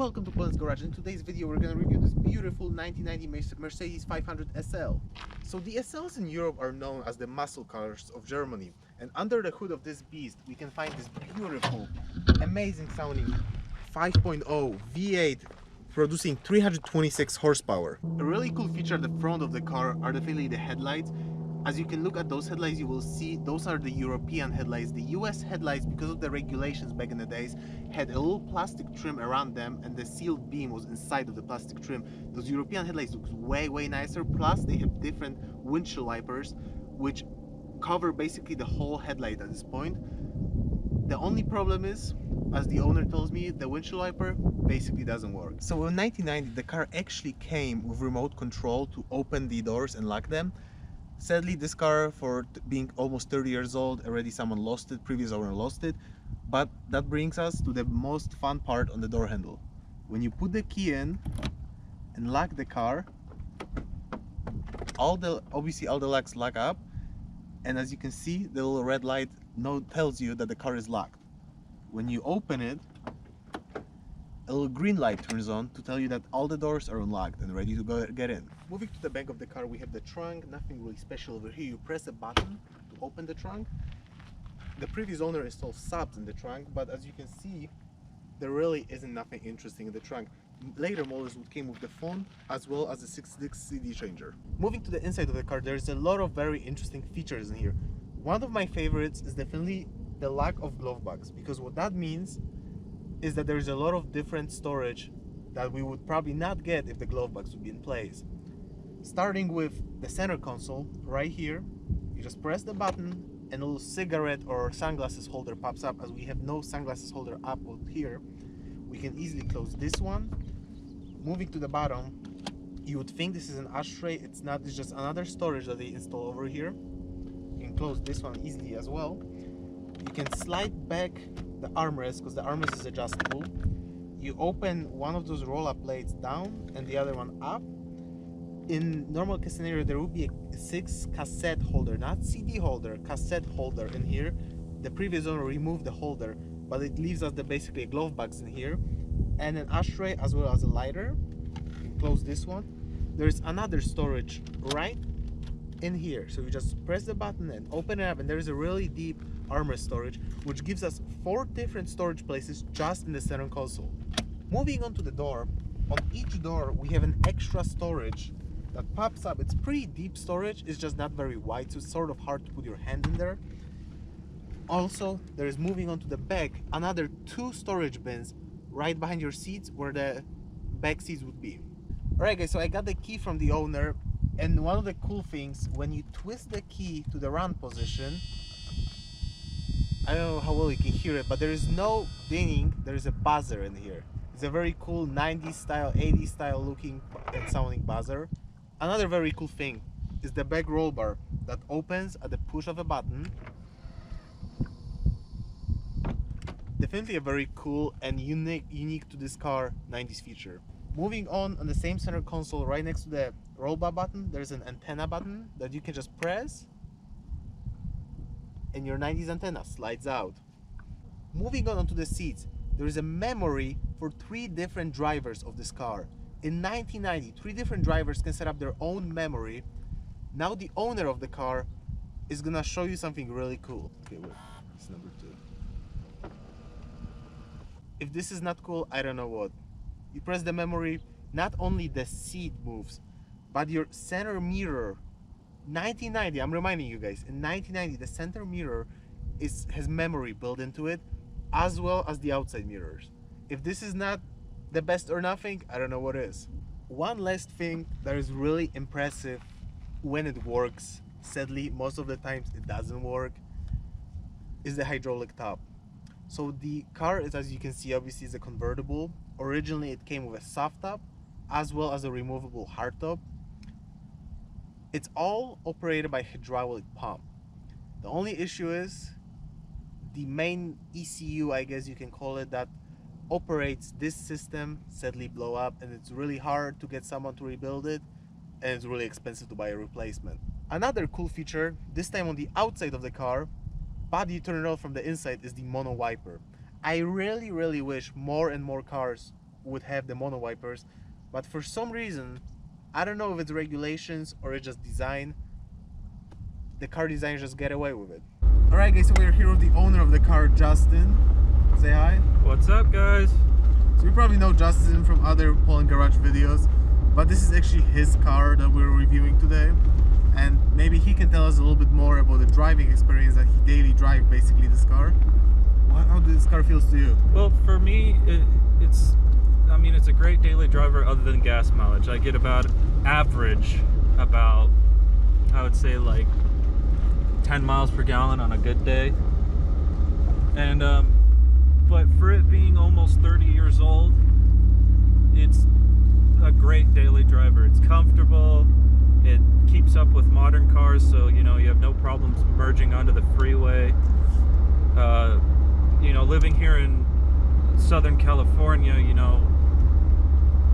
welcome to Benz Garage. In today's video we're going to review this beautiful 1990 Mercedes 500 SL. So the SLs in Europe are known as the muscle cars of Germany, and under the hood of this beast we can find this beautiful, amazing sounding 5.0 V8 producing 326 horsepower. A really cool feature at the front of the car are definitely the headlights. As you can look at those headlights, you will see those are the European headlights. The US headlights, because of the regulations back in the days, had a little plastic trim around them and the sealed beam was inside of the plastic trim. Those European headlights look way nicer, plus they have different windshield wipers which cover basically the whole headlight at this point. The only problem is, as the owner tells me, the windshield wiper basically doesn't work. So in 1990 the car actually came with remote control to open the doors and lock them. Sadly, this car, for being almost 30 years old, already someone lost it, previous owner lost it. But that brings us to the most fun part on the door handle. When you put the key in and lock the car, obviously all the locks lock up, and as you can see, the little red light tells you that the car is locked. When you open it, a little green light turns on to tell you that all the doors are unlocked and ready to get in. Moving to the back of the car, we have the trunk. Nothing really special over here. You press a button to open the trunk. The previous owner installed subs in the trunk, but as you can see, there really isn't nothing interesting in the trunk. Later models came with the phone as well as a 6-disc CD changer. Moving to the inside of the car, there's a lot of very interesting features in here. One of my favorites is definitely the lack of glove box, because what that means is that there's a lot of different storage that we would probably not get if the glove box would be in place. Starting with the center console, right here, you just press the button and a little cigarette or sunglasses holder pops up. As we have no sunglasses holder up here, we can easily close this one. Moving to the bottom, you would think this is an ashtray. It's not, it's just another storage that they install over here. You can close this one easily as well. You can slide back the armrest, because the armrest is adjustable. You open one of those roll-up plates down and the other one up. In normal case scenario, there would be a 6 cassette holder, not CD holder, cassette holder in here. The previous owner removed the holder, but it leaves us basically a glove box in here and an ashtray as well as a lighter. You can close this one. There's another storage right in here, so you just press the button and open it up, and there is a really deep armrest storage which gives us 4 different storage places just in the center console. Moving on to the door, on each door we have an extra storage that pops up. It's pretty deep storage, it's just not very wide, so it's sort of hard to put your hand in there. Also, there is, moving on to the back, another 2 storage bins right behind your seats where the back seats would be. Alright guys, so I got the key from the owner, and one of the cool things, when you twist the key to the run position, I don't know how well you can hear it, but there is no dinging, there is a buzzer in here. It's a very cool 90s style, 80s style looking and sounding buzzer. Another very cool thing is the back roll bar that opens at the push of a button. Definitely a very cool and unique to this car 90s feature. Moving on the same center console, right next to the roll bar button, there's an antenna button that you can just press and your 90s antenna slides out. Moving on onto the seats, there is a memory for 3 different drivers of this car. In 1990, 3 different drivers can set up their own memory. Now the owner of the car is gonna show you something really cool. Okay, wait, it's number 2. If this is not cool, I don't know what. You press the memory, not only the seat moves, but your center mirror. 1990, I'm reminding you guys, in 1990 the center mirror has memory built into it, as well as the outside mirrors. If this is not the best or nothing, I don't know what is. One last thing that is really impressive when it works, sadly most of the times it doesn't work, is the hydraulic top. So the car is, as you can see, obviously is a convertible. Originally it came with a soft top as well as a removable hard top. It's all operated by hydraulic pump. The only issue is the main ECU, I guess you can call it, that operates this system sadly blew up, and it's really hard to get someone to rebuild it, and it's really expensive to buy a replacement. Another cool feature, this time on the outside of the car, but you turn it on from the inside, is the mono wiper. I really wish more and more cars would have the mono wipers, but for some reason, I don't know if it's regulations or it's just design, the car designers just get away with it. Alright guys, so we're here with the owner of the car, Justin. Say hi. What's up, guys? So you probably know Justin from other Poland Garage videos, but this is actually his car that we're reviewing today. And maybe he can tell us a little bit more about the driving experience that he daily drives basically this car. How this car feels to you? Well, for me, it's a great daily driver other than gas mileage. I get about average, I would say like 10 miles per gallon on a good day. And but for it being almost 30 years old, it's a great daily driver. It's comfortable. It keeps up with modern cars, so you know you have no problems merging onto the freeway. You know, living here in Southern California, you know,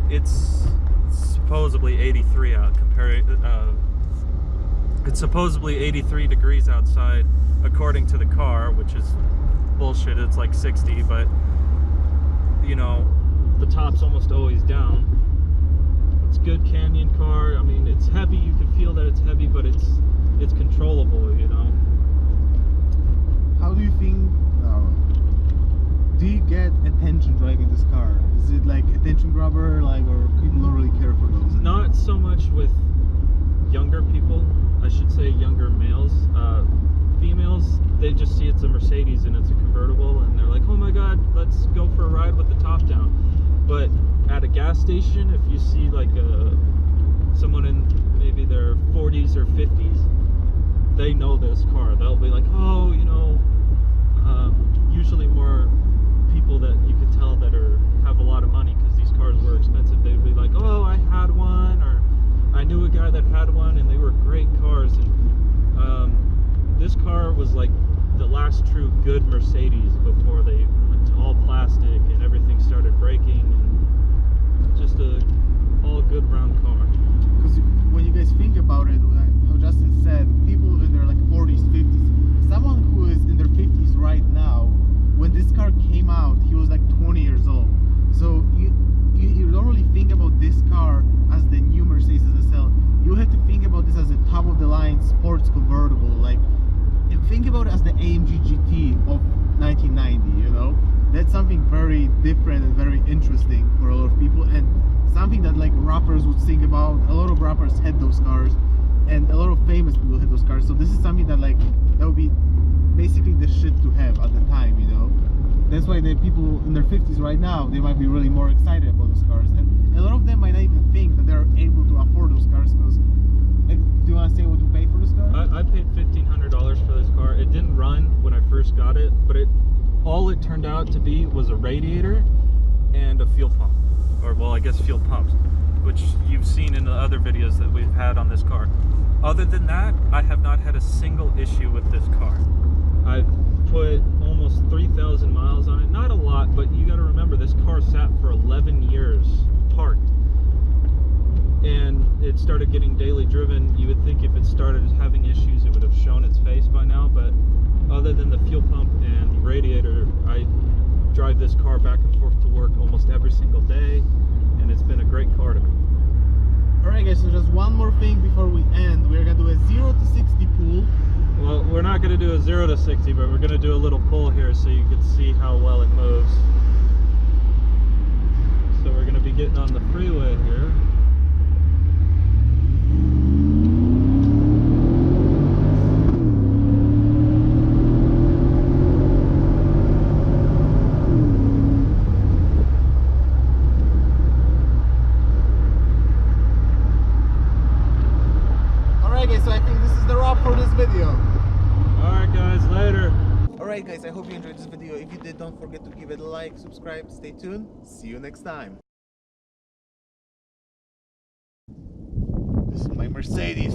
it's supposedly 83 out. It's supposedly 83 degrees outside, according to the car, which is bullshit. It's like 60, but you know, the top's almost always down. It's a good canyon car. I mean, it's heavy. You can feel that it's heavy, but it's controllable, you know. How do you think? Do you get attention driving this car? Is it like attention grabber, like, or people don't really care for those? Not so much with younger people. I should say younger males. Females, they just see it's a Mercedes and it's a convertible, and they're like, "Oh my God, let's go for a ride with the top down." But at a gas station, if you see like someone in maybe their 40s or 50s, they know this car. They'll be like, "Oh, you know," usually more people that you could tell that have a lot of money because these cars were expensive. They would be like, "Oh, I had one," or "I knew a guy that had one," and they were great cars. And this car was like the last true good Mercedes before they went to all plastic and everything started breaking. And just a all good round car. Because when you guys think about it, how Justin said, people in their like 40s, 50s, someone who is in their 50s right now, when this car came out, he was like 20 years old. So you don't really think about this car as the new Mercedes SL. You have to think about this as a top of the line sports convertible. Like, think about it as the AMG GT of 1990, you know? That's something very different and very interesting for a lot of people, and something that like rappers would think about. A lot of rappers had those cars, and a lot of famous people had those cars. So this is something that like, that would be basically the shit to have at the time, you know? That's why the people in their 50s right now, they might be really more excited about those cars, and a lot of them might not even think that they're able to afford those cars. Because, like, do you want to say what you paid for this car? I paid $1,500 for this car. It didn't run when I first got it, but all it turned out to be was a radiator and a fuel pump, or well, I guess fuel pumps, which you've seen in the other videos that we've had on this car. Other than that, I have not had a single issue with this car. I've put almost 3,000 miles on it. Not a lot, but you got to remember this car sat for 11 years parked, and it started getting daily driven. You would think if it started having issues, it would have shown its face by now, but other than the fuel pump and radiator, I drive this car back and forth to work almost every single day, and it's been a great car to me. Alright guys, so just one more thing before we end. We're going to do a 0 to 60 pull. Well, we're not going to do a 0 to 60, but we're going to do a little pull here so you can see how well it moves. So we're going to be getting on the freeway here. So I think this is the wrap for this video. Alright guys, later. Alright guys, I hope you enjoyed this video. If you did, don't forget to give it a like, subscribe, stay tuned. See you next time. This is my Mercedes.